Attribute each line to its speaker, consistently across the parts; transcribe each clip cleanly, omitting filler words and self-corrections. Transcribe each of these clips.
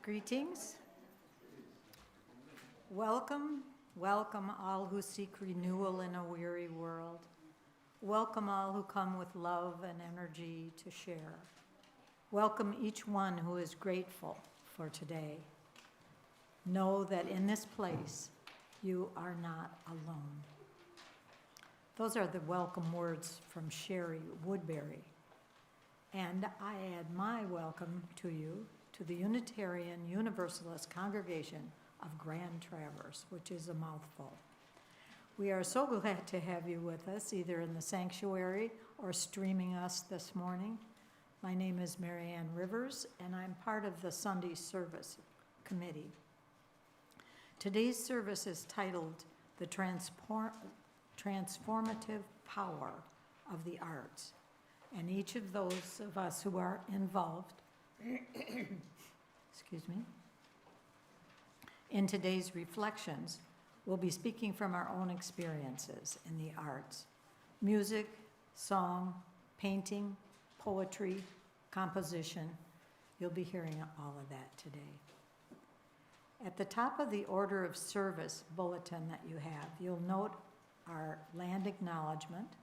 Speaker 1: Greetings. Welcome, welcome all who seek renewal in a weary world. Welcome all who come with love and energy to share. Welcome each one who is grateful for today. Know that in this place, you are not alone. Those are the welcome words from Sherry Woodbury. And I add my welcome to you to the Unitarian Universalist congregation of Grand Traverse, which is a mouthful. We are so glad to have you with us, either in the sanctuary or streaming us this morning. My name is Marianne Rivers, and I'm part of the Sunday Service Committee. Today's service is titled The Transformative Power of the Arts, and each of those of us who are involved excuse me, in today's reflections, we'll be speaking from our own experiences in the arts: music, song, painting, poetry, composition. You'll be hearing all of that today. At the top of the order of service bulletin that you have, you'll note our land acknowledgement,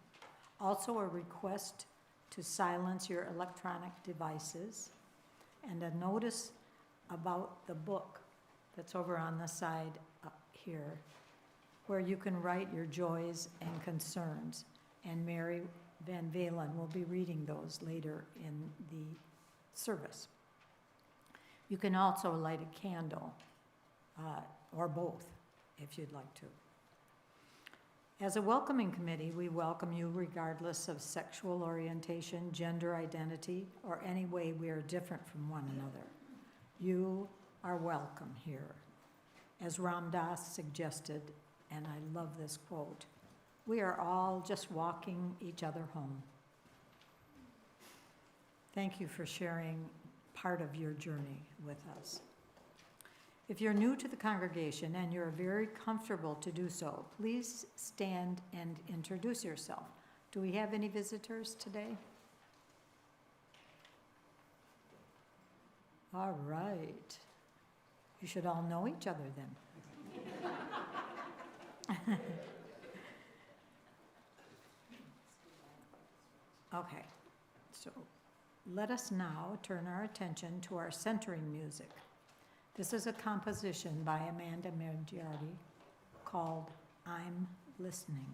Speaker 1: also a request to silence your electronic devices, and a notice about the book that's over on the side up here, where you can write your joys and concerns. And Mary Van Valen will be reading those later in the service. You can also light a candle, or both, if you'd like to. As a welcoming committee, we welcome you regardless of sexual orientation, gender identity, or any way we are different from one another. You are welcome here. As Ram Dass suggested, and I love this quote, we are all just walking each other home. Thank you for sharing part of your journey with us. If you're new to the congregation and you're very comfortable to do so, please stand and introduce yourself. Do we have any visitors today? All right. You should all know each other then. Okay, so let us now turn our attention to our centering music. This is a composition by Amanda Mangiardi called I'm Listening.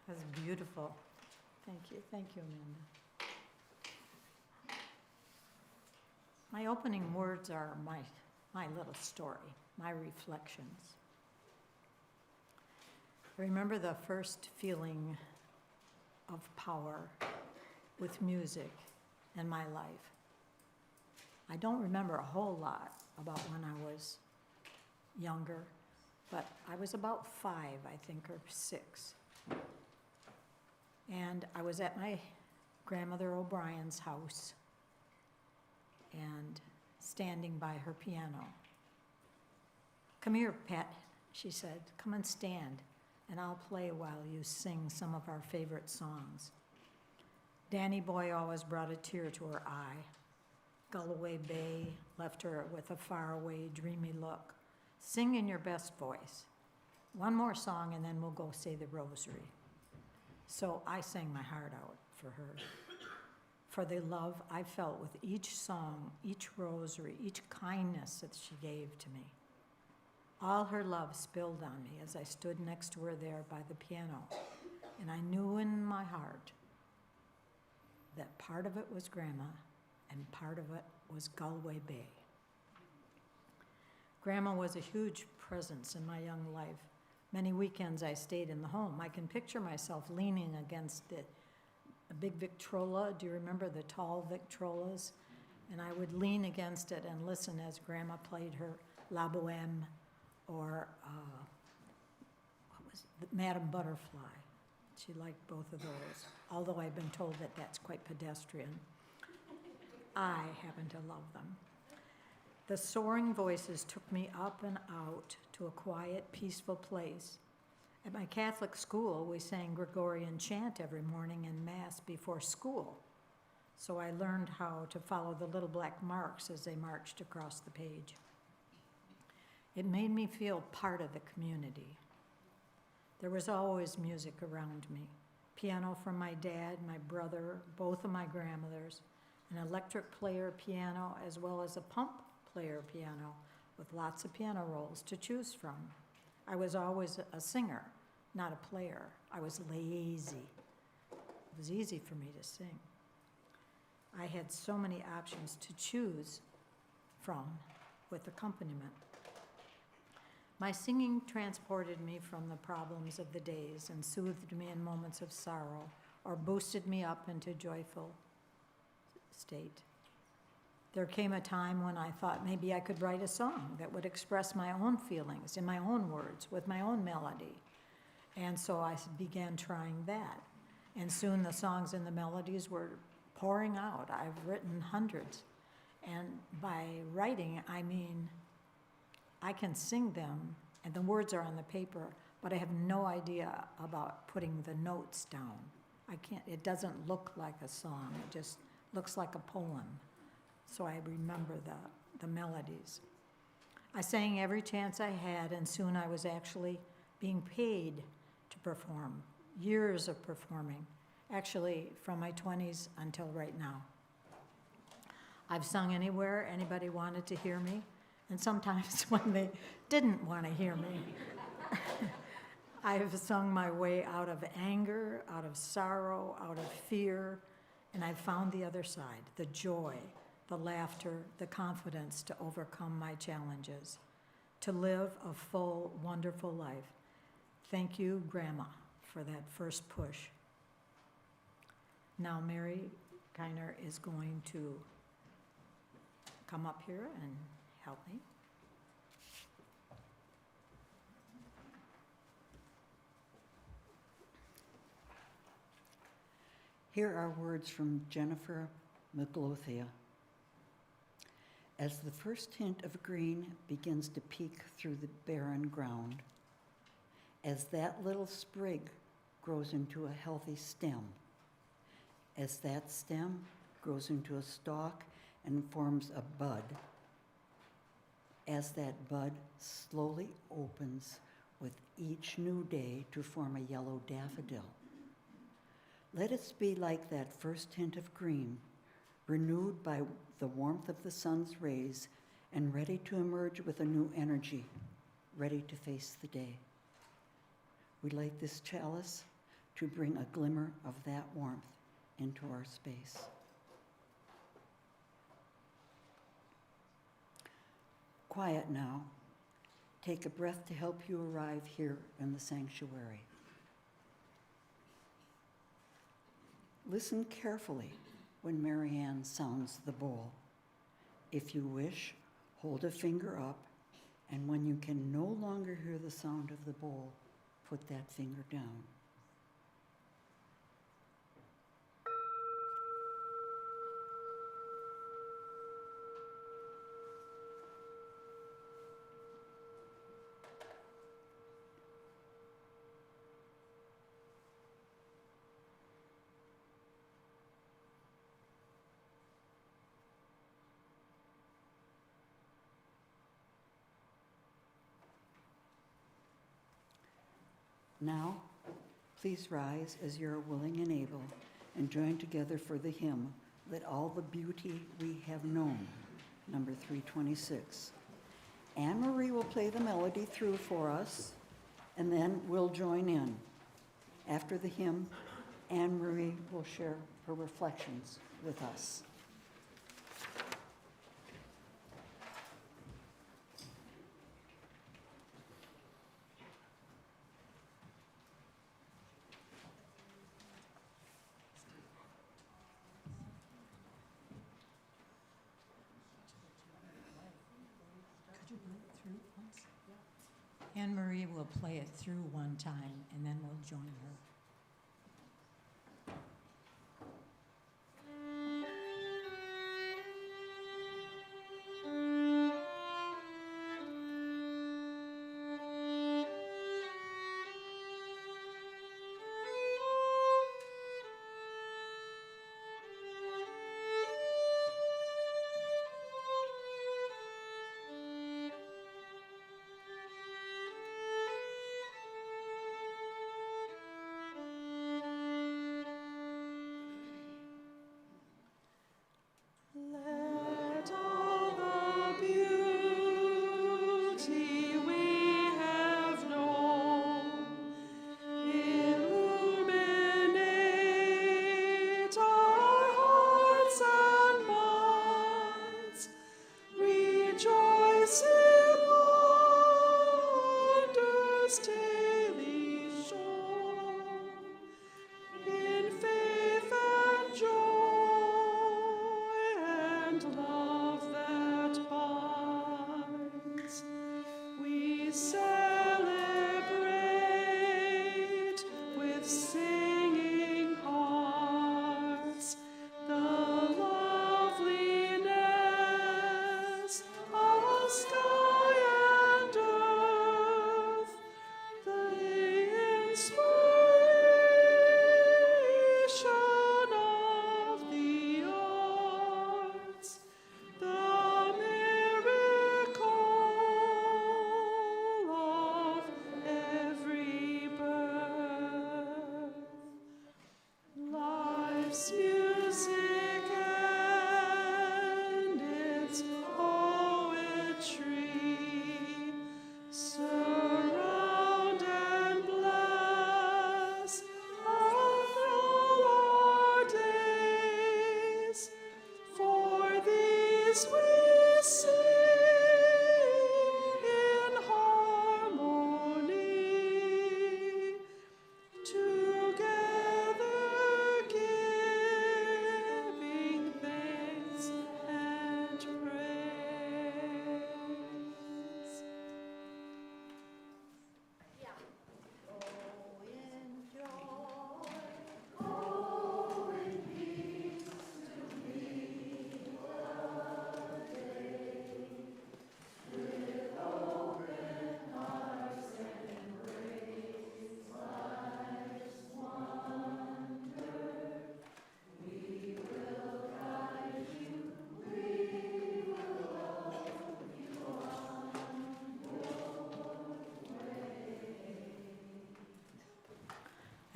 Speaker 1: That's beautiful. Thank you, Amanda. My opening words are my little story, my reflections. I remember the first feeling of power with music in my life. I don't remember a whole lot about when I was younger, but I was about 5, I think, or 6. And I was at my grandmother O'Brien's house and standing by her piano. "Come here, pet," she said. "Come and stand, and I'll play while you sing some of our favorite songs." Danny Boy always brought a tear to her eye. Galloway Bay left her with a faraway, dreamy look. "Sing in your best voice. One more song, and then we'll go say the rosary." So I sang my heart out for her, for the love I felt with each song, each rosary, each kindness that she gave to me. All her love spilled on me as I stood next to her there by the piano, and I knew in my heart that part of it was Grandma and part of it was Galway Bay. Grandma was a huge presence in my young life. Many weekends I stayed in the home. I can picture myself leaning against a big Victrola. Do you remember the tall Victrolas? And I would lean against it and listen as Grandma played her La Boheme or Madame Butterfly. She liked both of those, although I've been told that that's quite pedestrian. I happen to love them. The soaring voices took me up and out to a quiet, peaceful place. At my Catholic school, we sang Gregorian chant every morning in Mass before school, so I learned how to follow the little black marks as they marched across the page. It made me feel part of the community. There was always music around me. Piano from my dad, my brother, both of my grandmothers, an electric player piano, as well as a pump player piano with lots of piano rolls to choose from. I was always a singer, not a player. I was lazy. It was easy for me to sing. I had so many options to choose from with accompaniment. My singing transported me from the problems of the days and soothed me in moments of sorrow or boosted me up into joyful state. There came a time when I thought maybe I could write a song that would express my own feelings in my own words with my own melody. And so I began trying that. And soon the songs and the melodies were pouring out. I've written hundreds. And by writing, I mean I can sing them and the words are on the paper, but I have no idea about putting the notes down. I can't, it doesn't look like a song. It just looks like a poem. So I remember the melodies. I sang every chance I had, and soon I was actually being paid to perform. Years of performing, actually from my 20s until right now. I've sung anywhere anybody wanted to hear me, and sometimes when they didn't want to hear me. I've sung my way out of anger, out of sorrow, out of fear, and I've found the other side, the joy, the laughter, the confidence to overcome my challenges, to live a full, wonderful life. Thank you, Grandma, for that first push. Now Mary Kiner is going to come up here and help me.
Speaker 2: Here are words from Jennifer McLothia. As the first hint of green begins to peek through the barren ground, as that little sprig grows into a healthy stem, as that stem grows into a stalk and forms a bud, as that bud slowly opens with each new day to form a yellow daffodil. Let us be like that first hint of green, renewed by the warmth of the sun's rays and ready to emerge with a new energy, ready to face the day. We light this chalice to bring a glimmer of that warmth into our space. Quiet now. Take a breath to help you arrive here in the sanctuary. Listen carefully when Marianne sounds the bowl. If you wish, hold a finger up, and when you can no longer hear the sound of the bowl, put that finger down. Now, please rise as you are willing and able, and join together for the hymn, Let All the Beauty We Have Known, number 326. Anne Marie will play the melody through for us, and then we'll join in. After the hymn, Anne Marie will share her reflections with us.
Speaker 1: Anne Marie will play it through one time, and then we'll join her.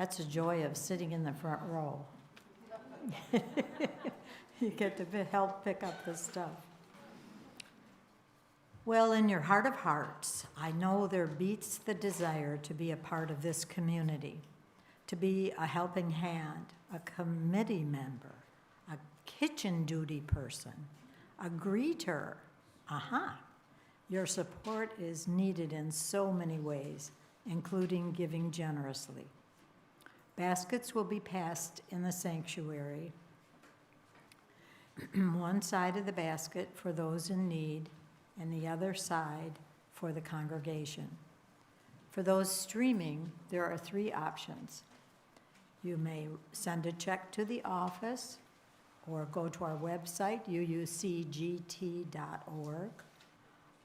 Speaker 1: That's the joy of sitting in the front row. You get to help pick up the stuff. Well, in your heart of hearts, I know there beats the desire to be a part of this community, to be a helping hand, a committee member, a kitchen duty person, a greeter. Aha! Your support is needed in so many ways, including giving generously. Baskets will be passed in the sanctuary. One side of the basket for those in need, and the other side for the congregation. For those streaming, there are 3 options. You may send a check to the office, or go to our website, UUCGT.org,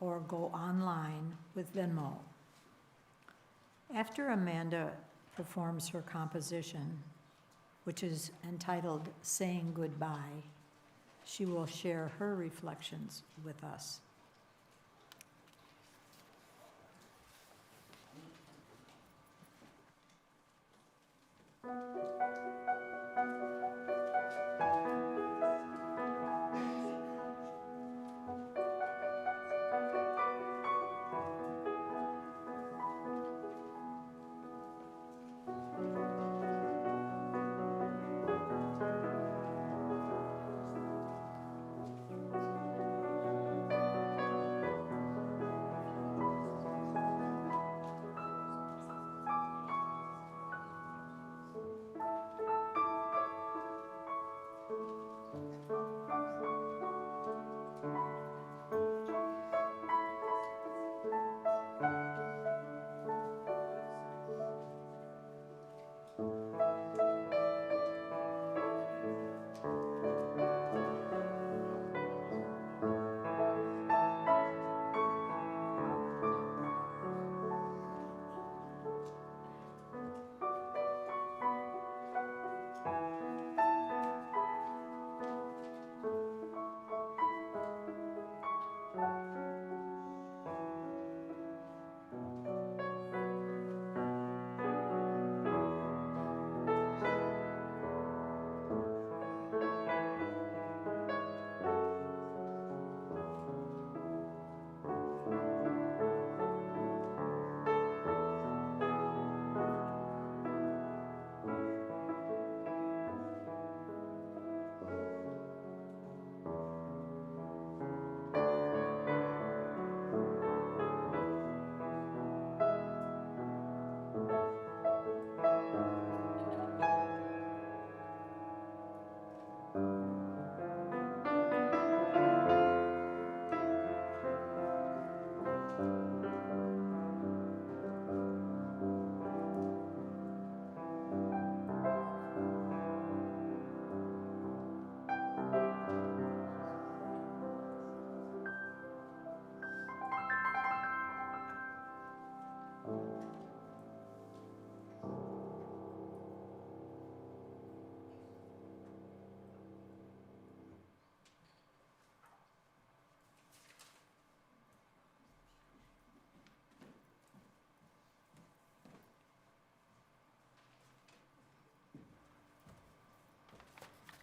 Speaker 1: or go online with Venmo. After Amanda performs her composition, which is entitled Saying Goodbye, she will share her reflections with us.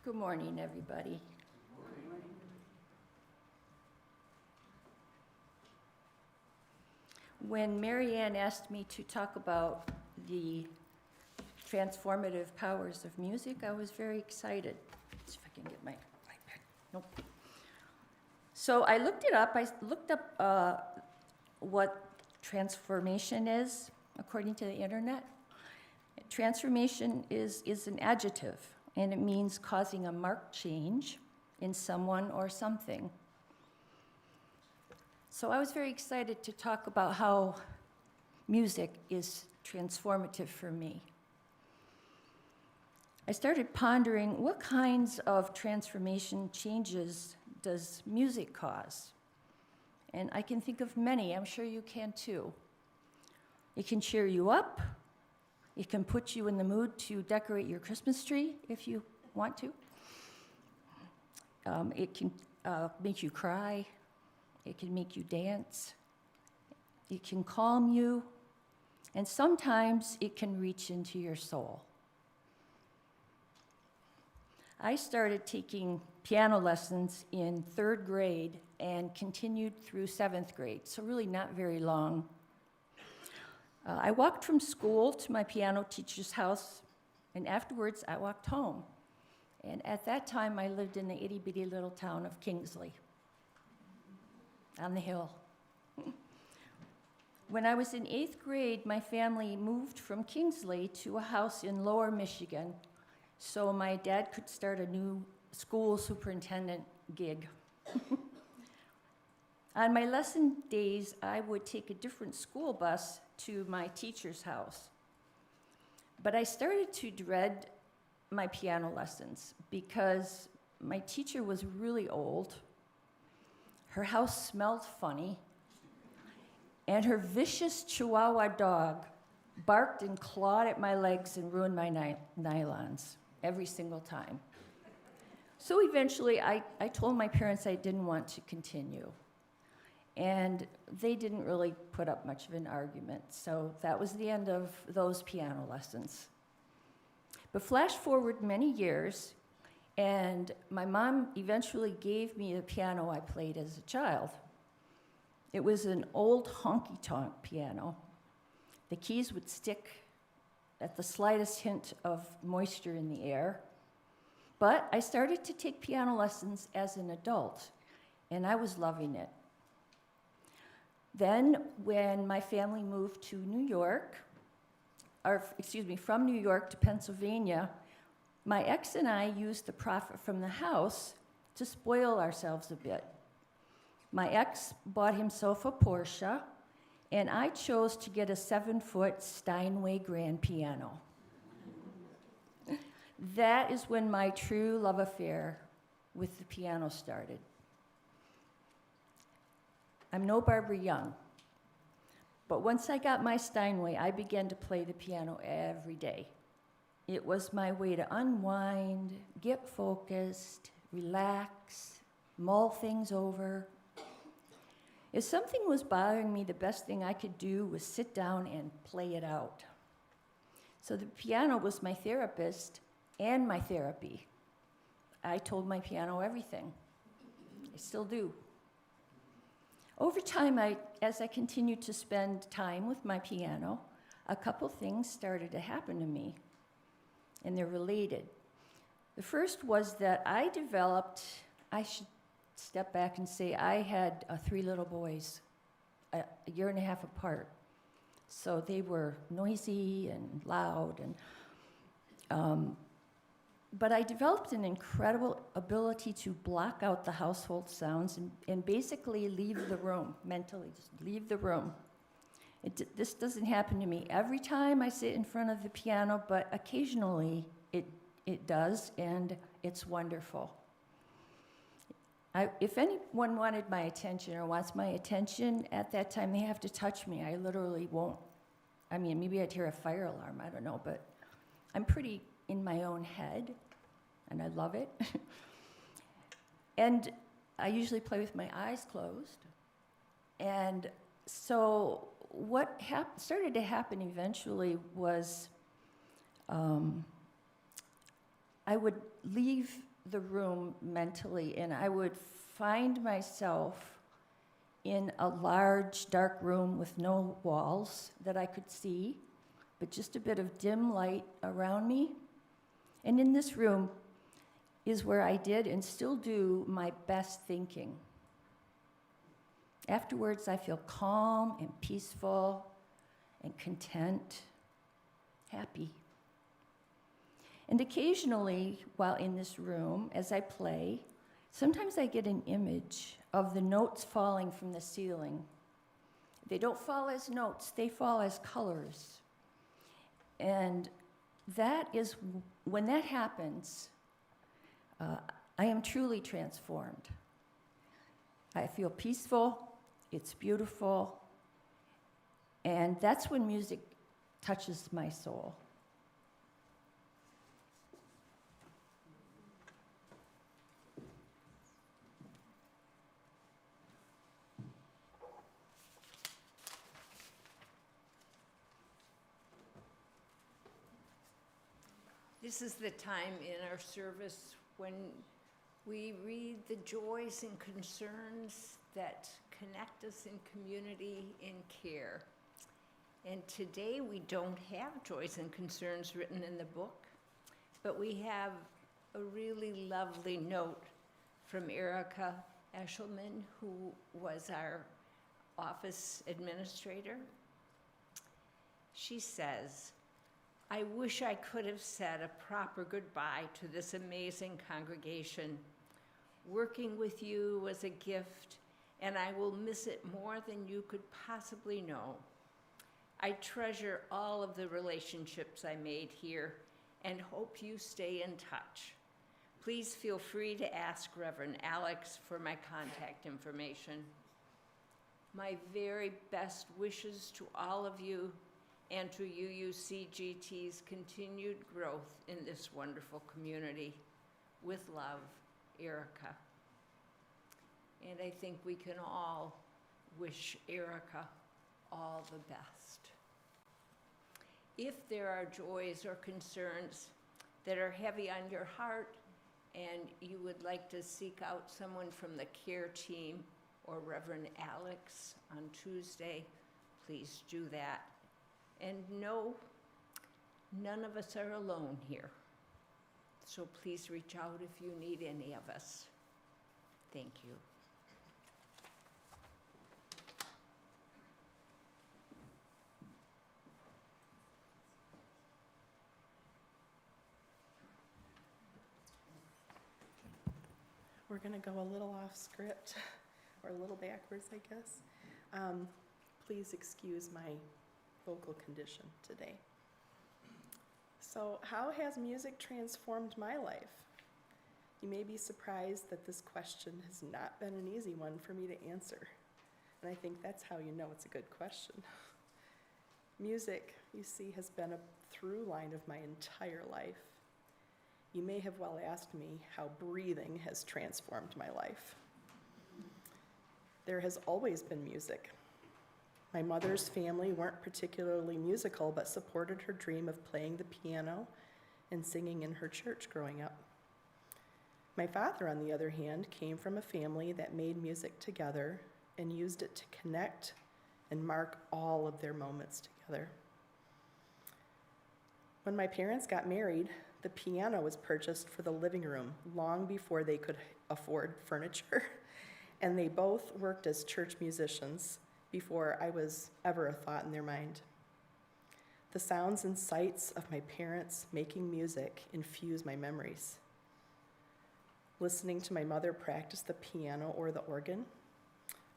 Speaker 3: Good morning, everybody. When Mary Ann asked me to talk about the transformative powers of music, I was very excited. Let's see if I can get my iPad. Nope. So I looked it up. I looked up what transformation is, according to the internet. Transformation is an adjective, and it means causing a marked change in someone or something. So I was very excited to talk about how music is transformative for me. I started pondering what kinds of transformation changes does music cause? And I can think of many, I'm sure you can too. It can cheer you up. It can put you in the mood to decorate your Christmas tree if you want to. It can make you cry. It can make you dance. It can calm you. And sometimes it can reach into your soul. I started taking piano lessons in 3rd grade and continued through 7th grade, so really not very long. I walked from school to my piano teacher's house And afterwards, I walked home. And at that time, I lived in the itty-bitty little town of Kingsley on the hill. When I was in 8th grade, my family moved from Kingsley to a house in Lower Michigan so my dad could start a new school superintendent gig. On my lesson days, I would take a different school bus to my teacher's house. But I started to dread my piano lessons because my teacher was really old, her house smelled funny, and her vicious Chihuahua dog barked and clawed at my legs and ruined my nylons every single time. So eventually, I told my parents I didn't want to continue. And they didn't really put up much of an argument. So that was the end of those piano lessons. But flash forward many years, and my mom eventually gave me the piano I played as a child. It was an old honky-tonk piano. The keys would stick at the slightest hint of moisture in the air. But I started to take piano lessons as an adult, and I was loving it. Then, when my family moved to New York, from New York to Pennsylvania, my ex and I used the profit from the house to spoil ourselves a bit. My ex bought himself a Porsche, and I chose to get a 7-foot Steinway grand piano. That is when my true love affair with the piano started. I'm no Barbara Young, but once I got my Steinway, I began to play the piano every day. It was my way to unwind, get focused, relax, mull things over. If something was bothering me, the best thing I could do was sit down and play it out. So the piano was my therapist and my therapy. I told my piano everything. I still do. Over time, as I continued to spend time with my piano, a couple things started to happen to me, and they're related. The first was that I should step back and say I had 3 little boys, a year and a half apart. So they were noisy and loud, but I developed an incredible ability to block out the household sounds and basically leave the room, mentally, just leave the room. This doesn't happen to me every time I sit in front of the piano, but occasionally it does, and it's wonderful. If anyone wanted my attention or wants my attention at that time, they have to touch me. I literally won't. I mean, maybe I'd hear a fire alarm, I don't know, but I'm pretty in my own head, and I love it. And I usually play with my eyes closed. And so what started to happen eventually was I would leave the room mentally, and I would find myself in a large, dark room with no walls that I could see, but just a bit of dim light around me. And in this room is where I did and still do my best thinking. Afterwards, I feel calm and peaceful and content, happy. And occasionally, while in this room, as I play, sometimes I get an image of the notes falling from the ceiling. They don't fall as notes, they fall as colors. And that is, when that happens, I am truly transformed. I feel peaceful, it's beautiful, and that's when music touches my soul.
Speaker 4: This is the time in our service when we read the joys and concerns that connect us in community and care. And today we don't have joys and concerns written in the book. but we have a really lovely note from Erica Eshelman, who was our office administrator. She says, "I wish I could have said a proper goodbye to this amazing congregation. Working with you was a gift, and I will miss it more than you could possibly know. I treasure all of the relationships I made here and hope you stay in touch. Please feel free to ask Reverend Alex for my contact information. My very best wishes to all of you and to UUCGT's continued growth in this wonderful community. With love, Erica." And I think we can all wish Erica all the best. If there are joys or concerns that are heavy on your heart and you would like to seek out someone from the care team or Reverend Alex on Tuesday, please do that. And no, none of us are alone here. So please reach out if you need any of us. Thank you.
Speaker 5: We're going to go a little off script, or a little backwards, I guess. Please excuse my vocal condition today. So, how has music transformed my life? You may be surprised that this question has not been an easy one for me to answer. And I think that's how you know it's a good question. Music, you see, has been a through line of my entire life. You may have well asked me how breathing has transformed my life. There has always been music. My mother's family weren't particularly musical, but supported her dream of playing the piano and singing in her church growing up. My father, on the other hand, came from a family that made music together and used it to connect and mark all of their moments together. When my parents got married, the piano was purchased for the living room long before they could afford furniture, and they both worked as church musicians before I was ever a thought in their mind. The sounds and sights of my parents making music infuse my memories. Listening to my mother practice the piano or the organ,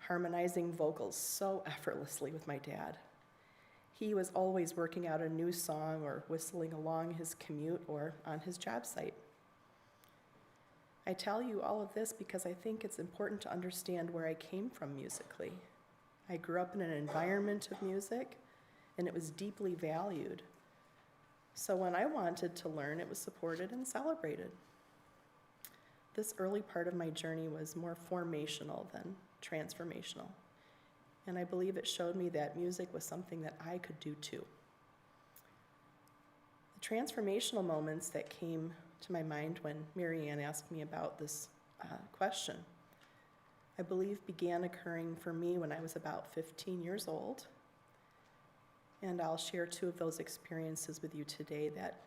Speaker 5: harmonizing vocals so effortlessly with my dad. He was always working out a new song or whistling along his commute or on his job site. I tell you all of this because I think it's important to understand where I came from musically. I grew up in an environment of music, and it was deeply valued. So when I wanted to learn, it was supported and celebrated. This early part of my journey was more formational than transformational. And I believe it showed me that music was something that I could do too. The transformational moments that came to my mind when Mary Ann asked me about this question, I believe began occurring for me when I was about 15 years old. And I'll share two of those experiences with you today that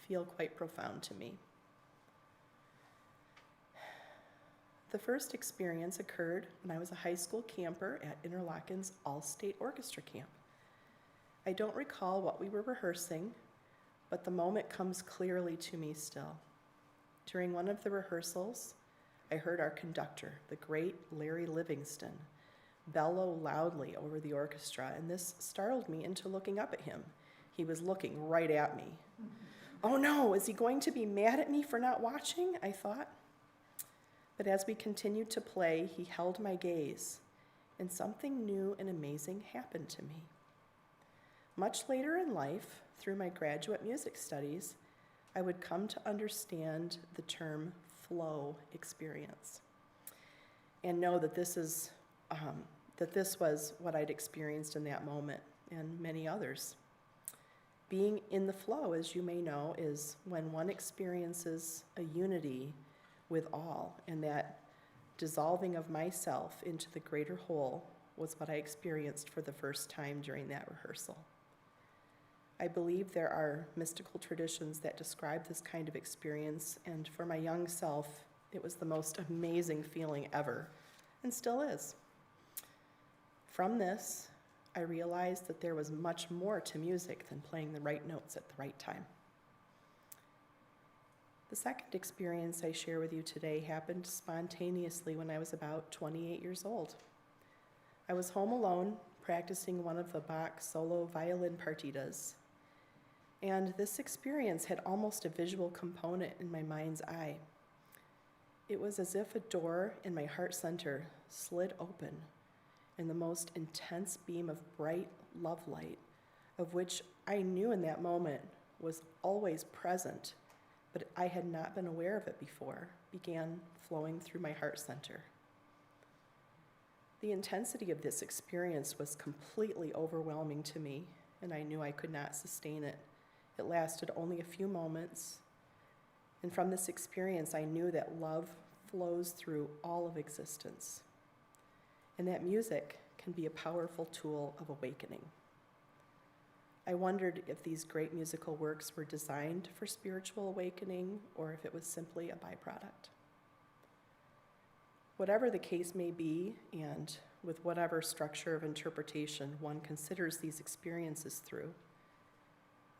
Speaker 5: feel quite profound to me. The first experience occurred when I was a high school camper at Interlochen's All-State Orchestra Camp. I don't recall what we were rehearsing, but the moment comes clearly to me still. During one of the rehearsals, I heard our conductor, the great Larry Livingston, bellow loudly over the orchestra, and this startled me into looking up at him. He was looking right at me. Oh no, is he going to be mad at me for not watching? I thought. But as we continued to play, he held my gaze, and something new and amazing happened to me. Much later in life, through my graduate music studies, I would come to understand the term flow experience and know that this was what I'd experienced in that moment and many others. Being in the flow, as you may know, is when one experiences a unity with all, and that dissolving of myself into the greater whole was what I experienced for the first time during that rehearsal. I believe there are mystical traditions that describe this kind of experience, and for my young self, it was the most amazing feeling ever, and still is. From this, I realized that there was much more to music than playing the right notes at the right time. The second experience I share with you today happened spontaneously when I was about 28 years old. I was home alone, practicing one of the Bach solo violin partitas, and this experience had almost a visual component in my mind's eye. It was as if a door in my heart center slid open, and the most intense beam of bright love light, of which I knew in that moment was always present, but I had not been aware of it before, began flowing through my heart center. The intensity of this experience was completely overwhelming to me, and I knew I could not sustain it. It lasted only a few moments, and from this experience, I knew that love flows through all of existence, and that music can be a powerful tool of awakening. I wondered if these great musical works were designed for spiritual awakening or if it was simply a byproduct. Whatever the case may be, and with whatever structure of interpretation one considers these experiences through,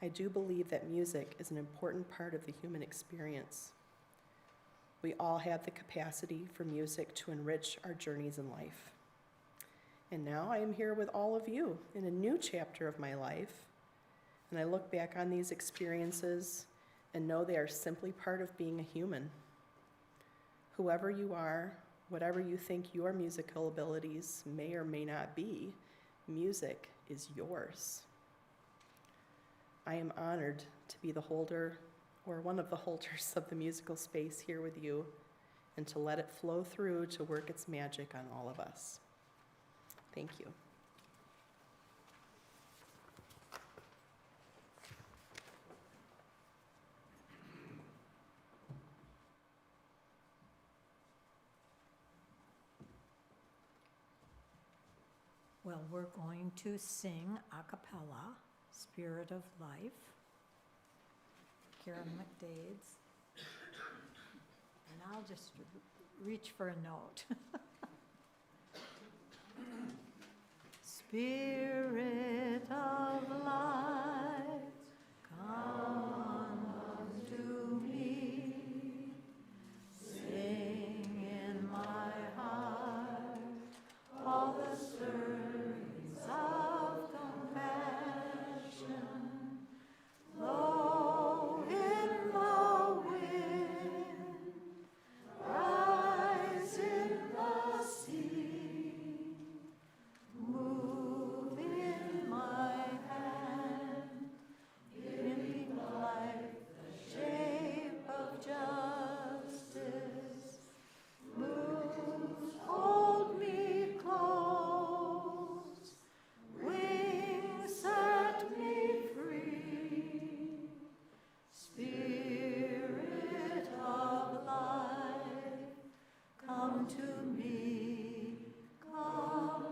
Speaker 5: I do believe that music is an important part of the human experience. We all have the capacity for music to enrich our journeys in life. And now I am here with all of you in a new chapter of my life, and I look back on these experiences and know they are simply part of being a human. Whoever you are, whatever you think your musical abilities may or may not be, music is yours. I am honored to be the holder, or one of the holders of the musical space here with you, and to let it flow through to work its magic on all of us. Thank you.
Speaker 1: Well, we're going to sing a cappella, Spirit of Life, Karen McDade's. And I'll just reach for a note. Spirit of light, come unto me, sing in my heart all the stirrings of compassion, blow in the wind, rise in the sea, move in my hand, giving life the shape of justice, moves, hold me close, wings set me free, Spirit of life, come to me, come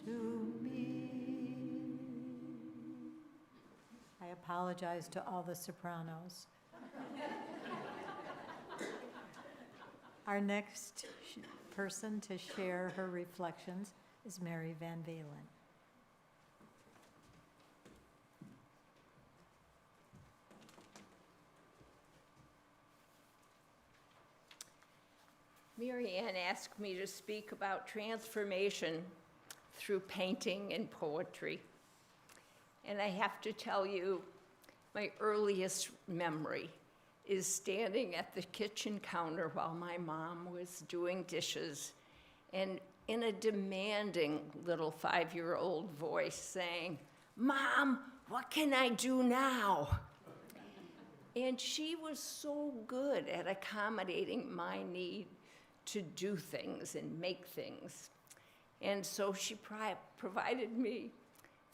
Speaker 1: to me. I apologize to all the sopranos. Our next person to share her reflections is Mary Van Valen.
Speaker 4: Mary Ann asked me to speak about transformation through painting and poetry. And I have to tell you, my earliest memory is standing at the kitchen counter while my mom was doing dishes, and in a demanding little 5-year-old voice saying, "Mom, what can I do now?" And she was so good at accommodating my need to do things and make things. And so she provided me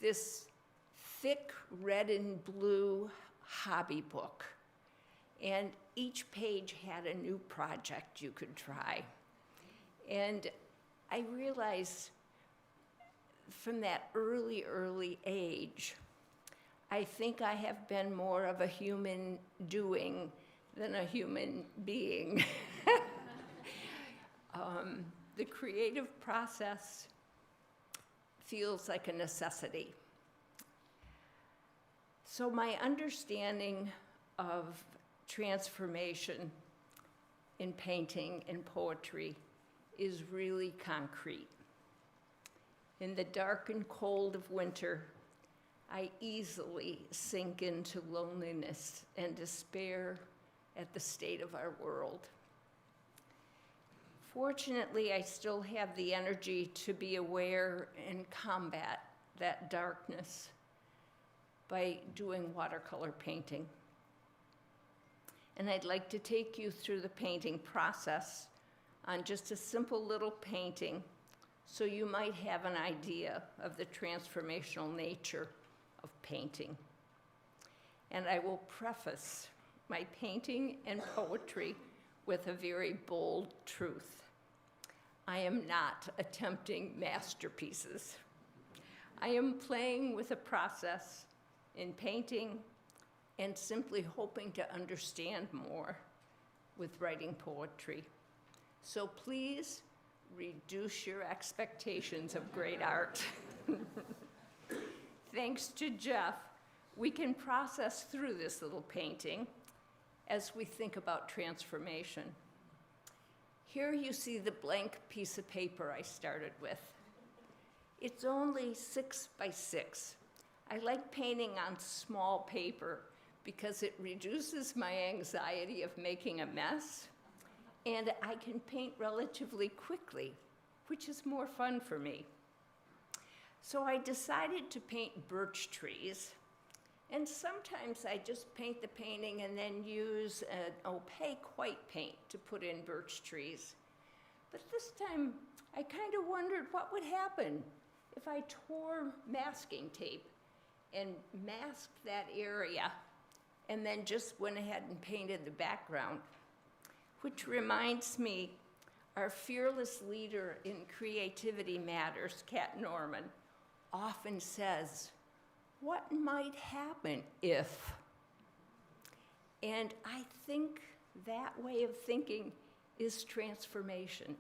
Speaker 4: this thick red and blue hobby book. And each page had a new project you could try. And I realized from that early age, I think I have been more of a human doing than a human being. The creative process feels like a necessity. So my understanding of transformation in painting and poetry is really concrete. In the dark and cold of winter, I easily sink into loneliness and despair at the state of our world. Fortunately, I still have the energy to be aware and combat that darkness by doing watercolor painting. And I'd like to take you through the painting process on just a simple little painting so you might have an idea of the transformational nature of painting. And I will preface my painting and poetry with a very bold truth. I am not attempting masterpieces. I am playing with a process in painting and simply hoping to understand more with writing poetry. So please reduce your expectations of great art. Thanks to Jeff, we can process through this little painting as we think about transformation. Here you see the blank piece of paper I started with. It's only 6 by 6. I like painting on small paper because it reduces my anxiety of making a mess, and I can paint relatively quickly, which is more fun for me. So I decided to paint birch trees, and sometimes I just paint the painting and then use an opaque white paint to put in birch trees. But this time, I kind of wondered what would happen if I tore masking tape and masked that area and then just went ahead and painted the background. Which reminds me, our fearless leader in Creativity Matters, Kat Norman, often says, what might happen if? And I think that way of thinking is transformation.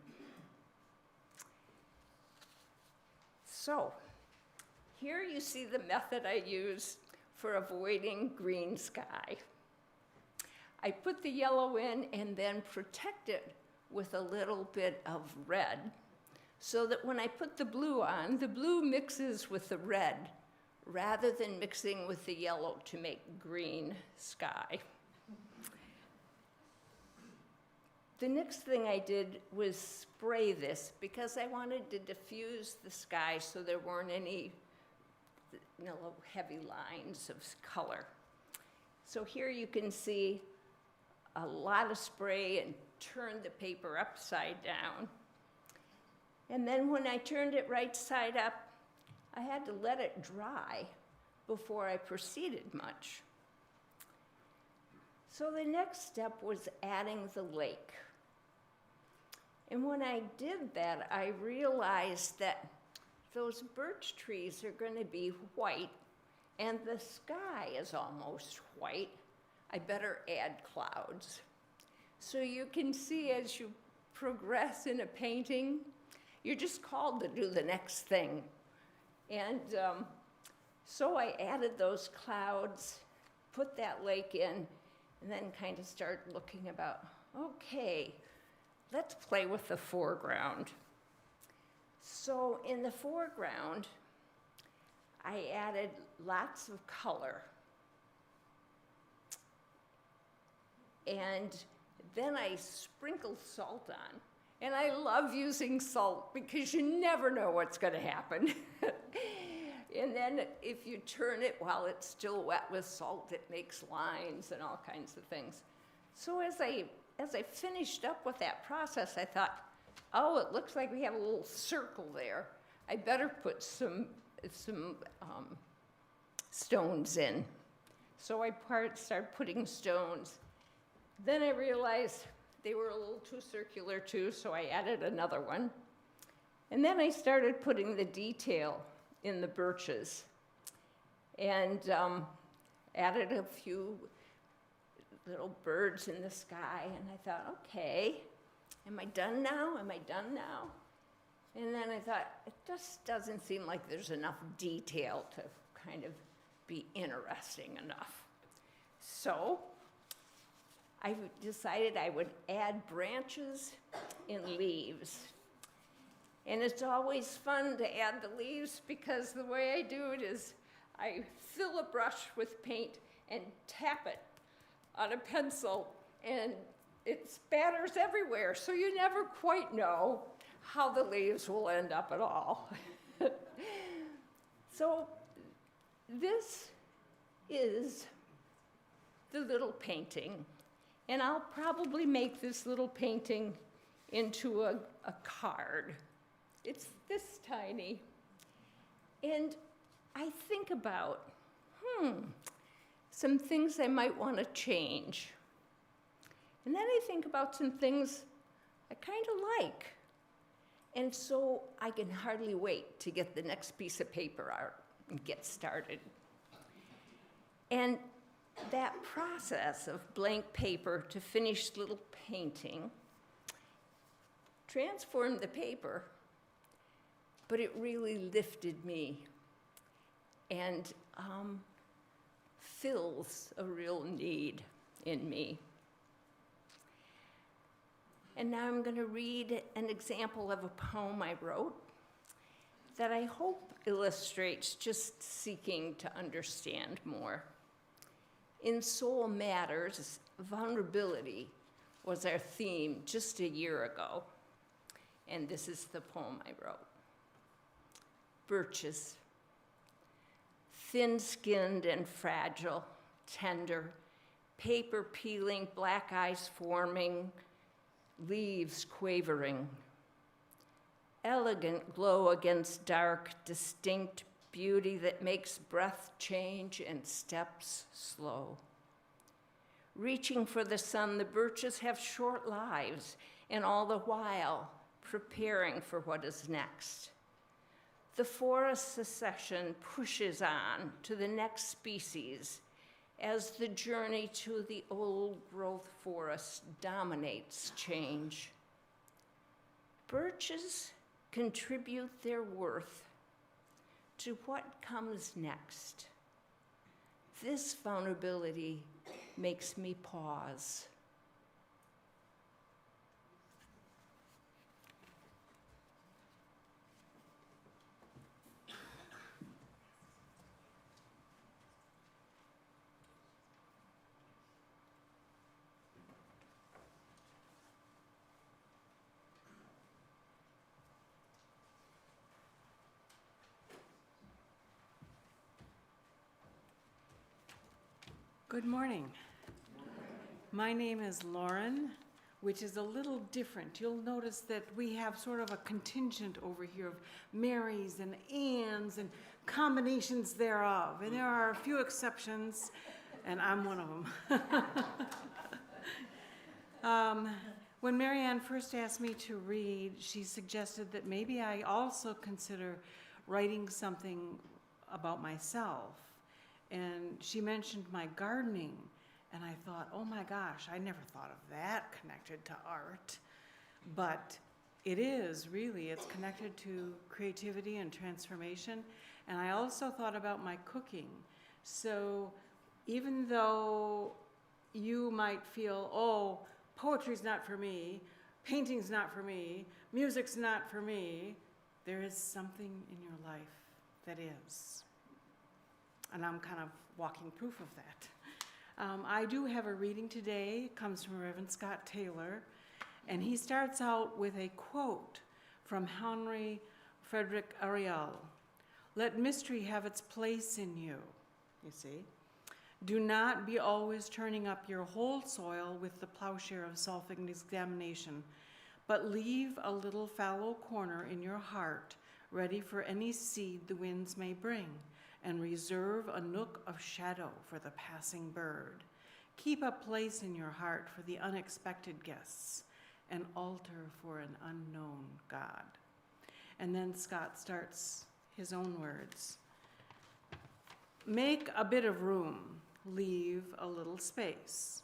Speaker 4: So, here you see the method I use for avoiding green sky. I put the yellow in and then protect it with a little bit of red so that when I put the blue on, the blue mixes with the red rather than mixing with the yellow to make green sky. The next thing I did was spray this because I wanted to diffuse the sky so there weren't any heavy lines of color. So here you can see a lot of spray and turn the paper upside down. And then when I turned it right side up, I had to let it dry before I proceeded much. So the next step was adding the lake. And when I did that, I realized that those birch trees are going to be white, and the sky is almost white. I better add clouds. So you can see as you progress in a painting, you're just called to do the next thing. And so I added those clouds, put that lake in, and then kind of start looking about, okay, let's play with the foreground. So in the foreground, I added lots of color. And then I sprinkled salt on. And I love using salt because you never know what's going to happen. And then if you turn it while it's still wet with salt, it makes lines and all kinds of things. So as I finished up with that process, I thought, oh, it looks like we have a little circle there. I better put some stones in. So I started putting stones. Then I realized they were a little too circular too, so I added another one. And then I started putting the detail in the birches. And added a few little birds in the sky, and I thought, okay, am I done now? Am I done now? And then I thought, it just doesn't seem like there's enough detail to kind of be interesting enough. So I decided I would add branches and leaves. And it's always fun to add the leaves because the way I do it is I fill a brush with paint and tap it on a pencil, and it spatters everywhere, so you never quite know how the leaves will end up at all. So this is the little painting, and I'll probably make this little painting into a card. It's this tiny. And I think about, some things I might want to change. And then I think about some things I kind of like. And so I can hardly wait to get the next piece of paper out and get started. And that process of blank paper to finished little painting transformed the paper, but it really lifted me and fills a real need in me. And now I'm going to read an example of a poem I wrote that I hope illustrates just seeking to understand more. In Soul Matters, vulnerability was our theme just a year ago. And this is the poem I wrote. Birches, thin-skinned and fragile, tender, paper peeling, black eyes forming, leaves quavering. Elegant glow against dark, distinct beauty that makes breath change and steps slow. Reaching for the sun, the birches have short lives, and all the while preparing for what is next. The forest succession pushes on to the next species as the journey to the old growth forest dominates change. Birches contribute their worth to what comes next. This vulnerability makes me pause.
Speaker 6: Good morning. My name is Lauren, which is a little different. You'll notice that we have sort of a contingent over here of Marys and Anns and combinations thereof, and there are a few exceptions, and I'm one of them. When Mary Ann first asked me to read, she suggested that maybe I also consider writing something about myself. And she mentioned my gardening, and I thought, oh my gosh, I never thought of that connected to art. But it is, really, it's connected to creativity and transformation. And I also thought about my cooking. So even though you might feel, oh, poetry's not for me, painting's not for me, music's not for me, there is something in your life that is. And I'm kind of walking proof of that. I do have a reading today. It comes from Reverend Scott Taylor, and he starts out with a quote from Henry Frederick Ariel. Let mystery have its place in you, you see. Do not be always turning up your whole soil with the plowshare of self-examination, but leave a little fallow corner in your heart ready for any seed the winds may bring, and reserve a nook of shadow for the passing bird. Keep a place in your heart for the unexpected guests, an altar for an unknown God. And then Scott starts his own words. Make a bit of room. leave a little space.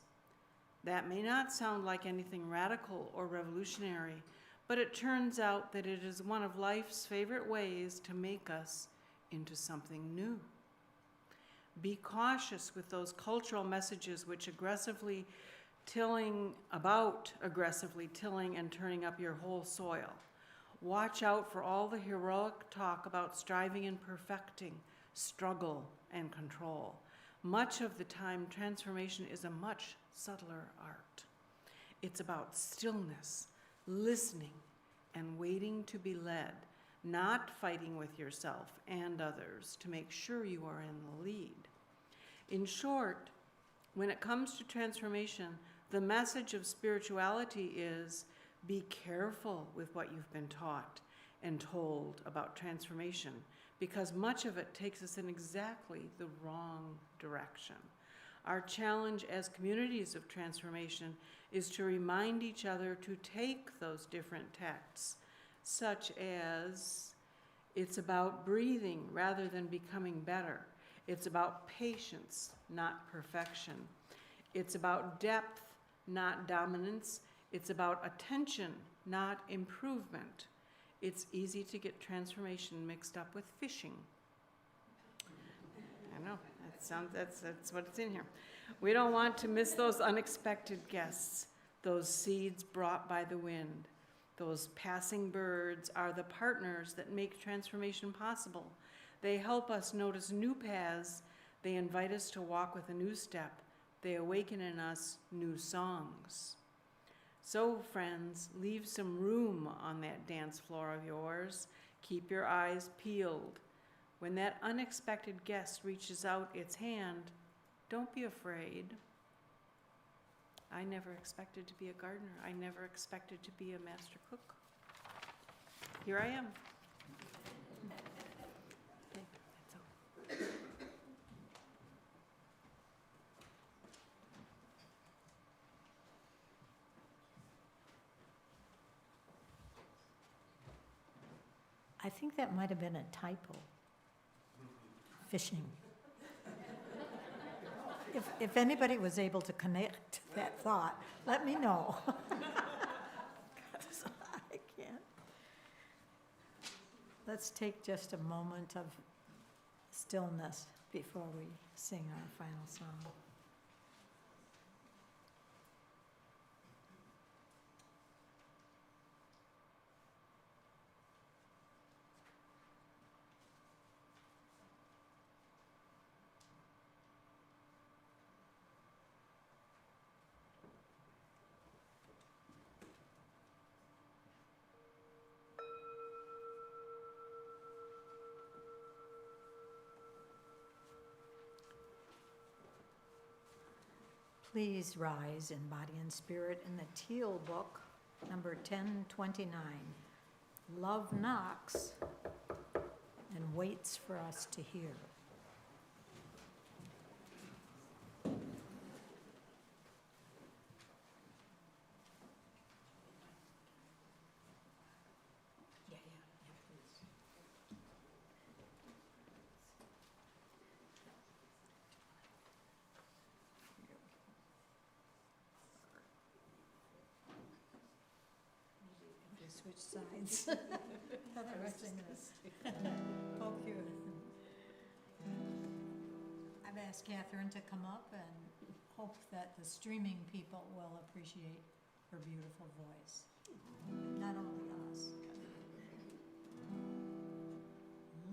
Speaker 6: That may not sound like anything radical or revolutionary, but it turns out that it is one of life's favorite ways to make us into something new. Be cautious with those cultural messages which aggressively tilling and turning up your whole soil. Watch out for all the heroic talk about striving and perfecting, struggle and control. Much of the time, transformation is a much subtler art. It's about stillness, listening, and waiting to be led, not fighting with yourself and others to make sure you are in the lead. In short, when it comes to transformation, the message of spirituality is be careful with what you've been taught and told about transformation, because much of it takes us in exactly the wrong direction. Our challenge as communities of transformation is to remind each other to take those different texts, such as it's about breathing rather than becoming better. It's about patience, not perfection. It's about depth, not dominance. It's about attention, not improvement. It's easy to get transformation mixed up with fishing. I know, that's what's in here. We don't want to miss those unexpected guests, those seeds brought by the wind. Those passing birds are the partners that make transformation possible. They help us notice new paths. They invite us to walk with a new step. They awaken in us new songs. So, friends, leave some room on that dance floor of yours. Keep your eyes peeled. When that unexpected guest reaches out its hand, don't be afraid. I never expected to be a gardener. I never expected to be a master cook. Here I am. Okay, that's all.
Speaker 1: I think that might have been a typo. Fishing. If anybody was able to connect that thought, let me know. 'Cause I can't. Let's take just a moment of stillness before we sing our final song. Please rise in body and spirit in the Teal Book, number 1029. Love knocks and waits for us to hear. Switch sides. Otherwise I'm gonna poke you. I've asked Catherine to come up and hope that the streaming people will appreciate her beautiful voice. Not only us.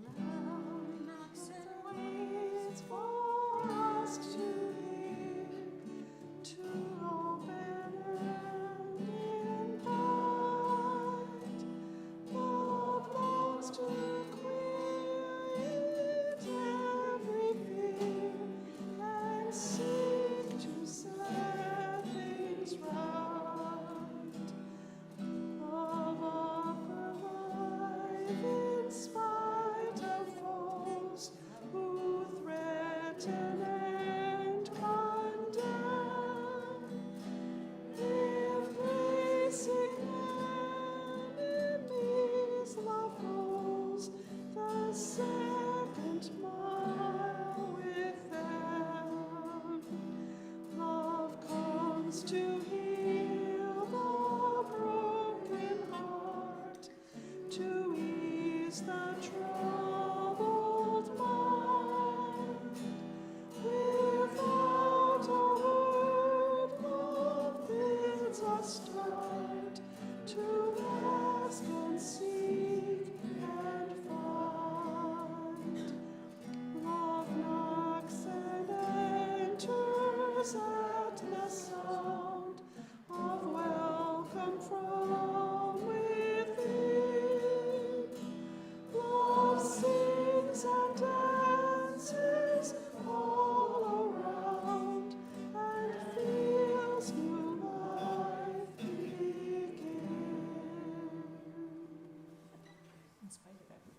Speaker 1: Love knocks and waits for us to hear, to open and invite. Love longs to create every fear and seek to set things right. Love
Speaker 6: rejoices at the sound of welcome from within. Love sings and dances all around and feels new life begin. In spite of everything.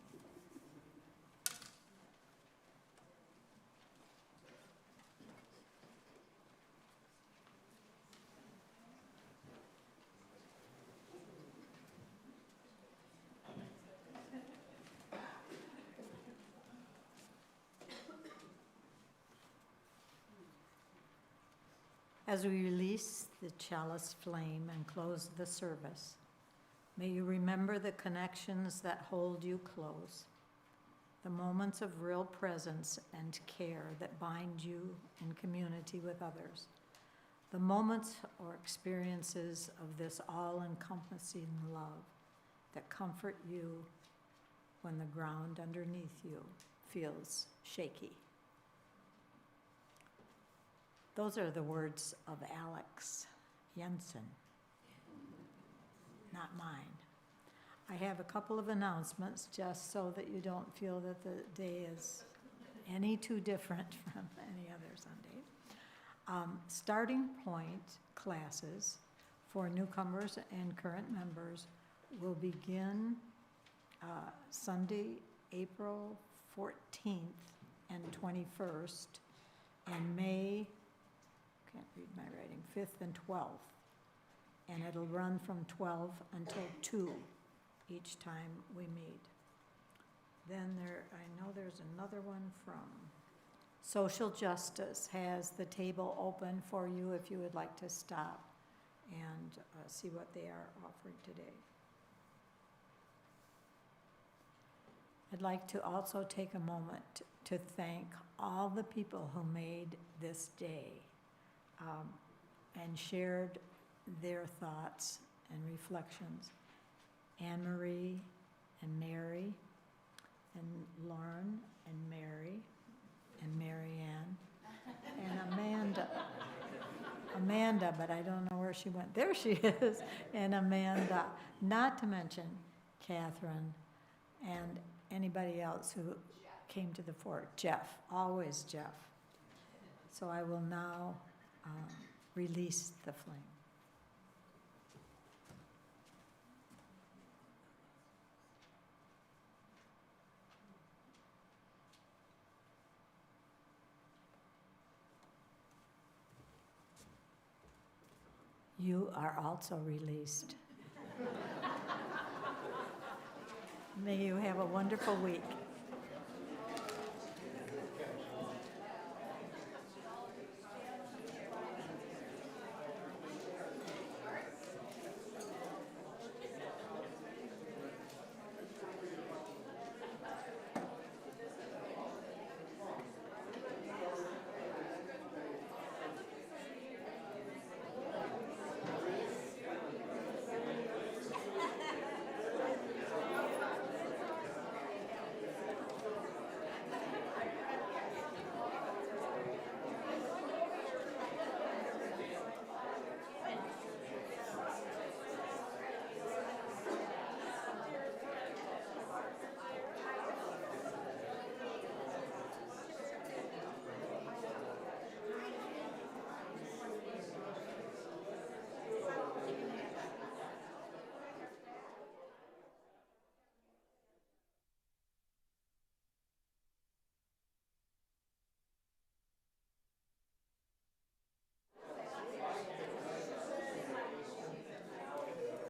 Speaker 1: As we release the chalice flame and close the service, may you remember the connections that hold you close, the moments of real presence and care that bind you in community with others, the moments or experiences of this all-encompassing love that comfort you when the ground underneath you feels shaky. Those are the words of Alex Jensen, not mine. I have a couple of announcements just so that you don't feel that the day is any too different from any other Sunday. Starting point classes for newcomers and current members will begin Sunday, April 14th and 21st, and May, can't read my writing, 5th and 12th. And it'll run from 12 until 2 each time we meet. Then I know there's another one from Social Justice has the table open for you if you would like to stop and see what they are offering today. I'd like to also take a moment to thank all the people who made this day and shared their thoughts and reflections. Anne Marie and Mary and Lauren and Mary and Mary Ann and Amanda, but I don't know where she went. There she is, and Amanda, not to mention Catherine and anybody else who came to the fore. Jeff, always Jeff. So I will now release the flame. You are also released. May you have a wonderful week.